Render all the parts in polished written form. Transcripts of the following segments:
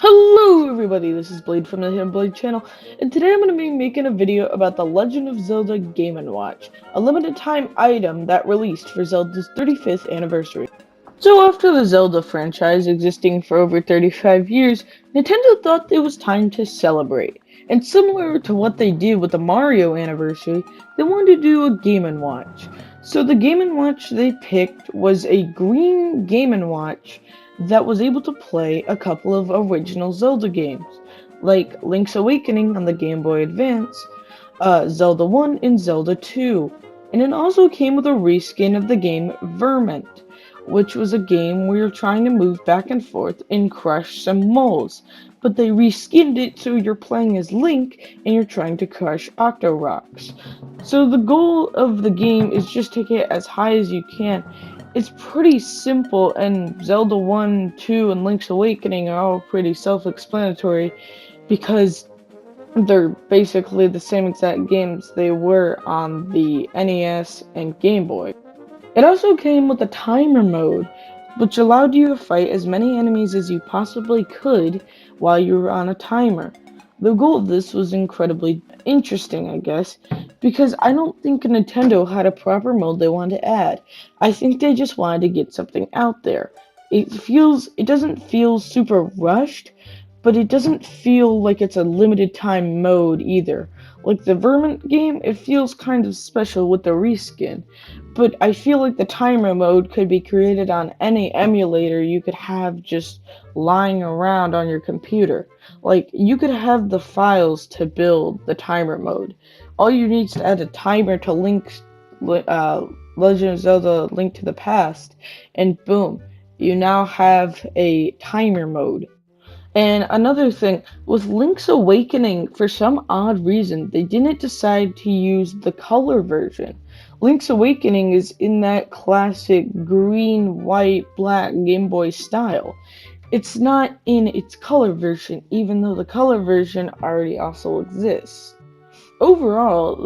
Hello everybody, this is Blade from the TheHiddenBlade channel, and today I'm going to be making a video about the Legend of Zelda Game & Watch, a limited time item that released for Zelda's 35th anniversary. So after the Zelda franchise existing for over 35 years, Nintendo thought it was time to celebrate. And similar to what they did with the Mario anniversary, they wanted to do a Game & Watch. So the Game & Watch they picked was a green Game & Watch that was able to play a couple of original Zelda games, like Link's Awakening on the Game Boy Advance, Zelda 1 and Zelda 2. And it also came with a reskin of the game Vermint, which was a game where you're trying to move back and forth and crush some moles. But they reskinned it so you're playing as Link and you're trying to crush Octo Rocks. So the goal of the game is just to get as high as you can. It's pretty simple, and Zelda 1, 2, and Link's Awakening are all pretty self-explanatory because they're basically the same exact games they were on the NES and Game Boy. It also came with a timer mode, which allowed you to fight as many enemies as you possibly could while you were on a timer. The goal of this was incredibly interesting, I guess, because I don't think Nintendo had a proper mode they wanted to add. I think they just wanted to get something out there. It doesn't feel super rushed, but it doesn't feel like it's a limited time mode either. Like the Vermint game, it feels kind of special with the reskin, but I feel like the timer mode could be created on any emulator you could have just lying around on your computer. Like, you could have the files to build the timer mode. All you need is to add a timer to Legend of Zelda Link to the Past, and boom, you now have a timer mode. And another thing, with Link's Awakening, for some odd reason, they didn't decide to use the color version. Link's Awakening is in that classic green, white, black Game Boy style. It's not in its color version, even though the color version already also exists. Overall,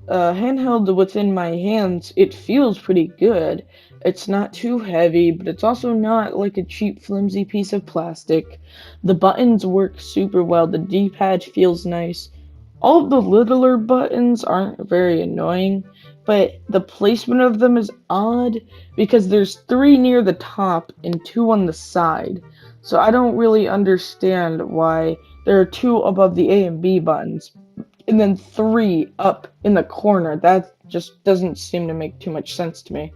handheld within my hands, it feels pretty good. It's not too heavy, but it's also not like a cheap, flimsy piece of plastic. The buttons work super well. The D-pad feels nice. All of the littler buttons aren't very annoying, but the placement of them is odd because there's 3 near the top and 2 on the side. So I don't really understand why there are 2 above the A and B buttons and then 3 up in the corner. That just doesn't seem to make too much sense to me.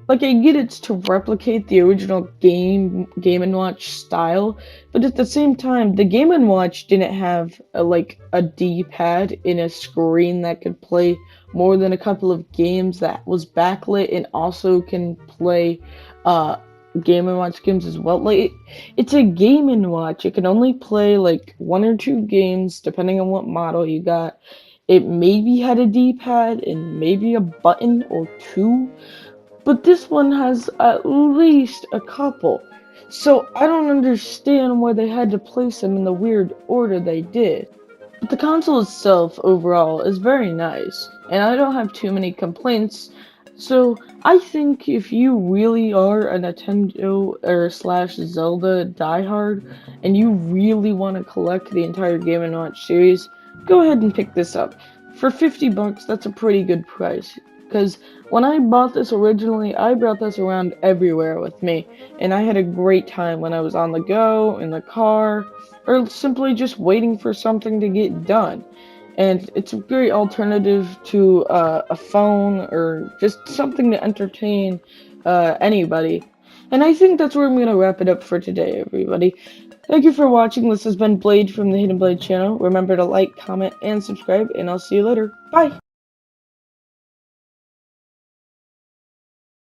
Like, I get it's to replicate the original Game & Watch style, but at the same time, the Game & Watch didn't have a D-pad in a screen that could play more than a couple of games that was backlit and also can play Game & Watch games as well. Like, it's a Game & Watch. It can only play like 1 or 2 games depending on what model you got. It maybe had a D-pad and maybe a button or 2, but this one has at least a couple. So I don't understand why they had to place them in the weird order they did. But the console itself, overall, is very nice, and I don't have too many complaints. So I think if you really are a Nintendo or slash Zelda diehard, and you really want to collect the entire Game & Watch series, go ahead and pick this up. For 50 bucks, that's a pretty good price. Because when I bought this originally, I brought this around everywhere with me, and I had a great time when I was on the go, in the car, or simply just waiting for something to get done. And it's a great alternative to a phone or just something to entertain anybody. And I think that's where I'm going to wrap it up for today, everybody. Thank you for watching. This has been Blade from the TheHiddenBlade channel. Remember to like, comment, and subscribe, and I'll see you later. Bye!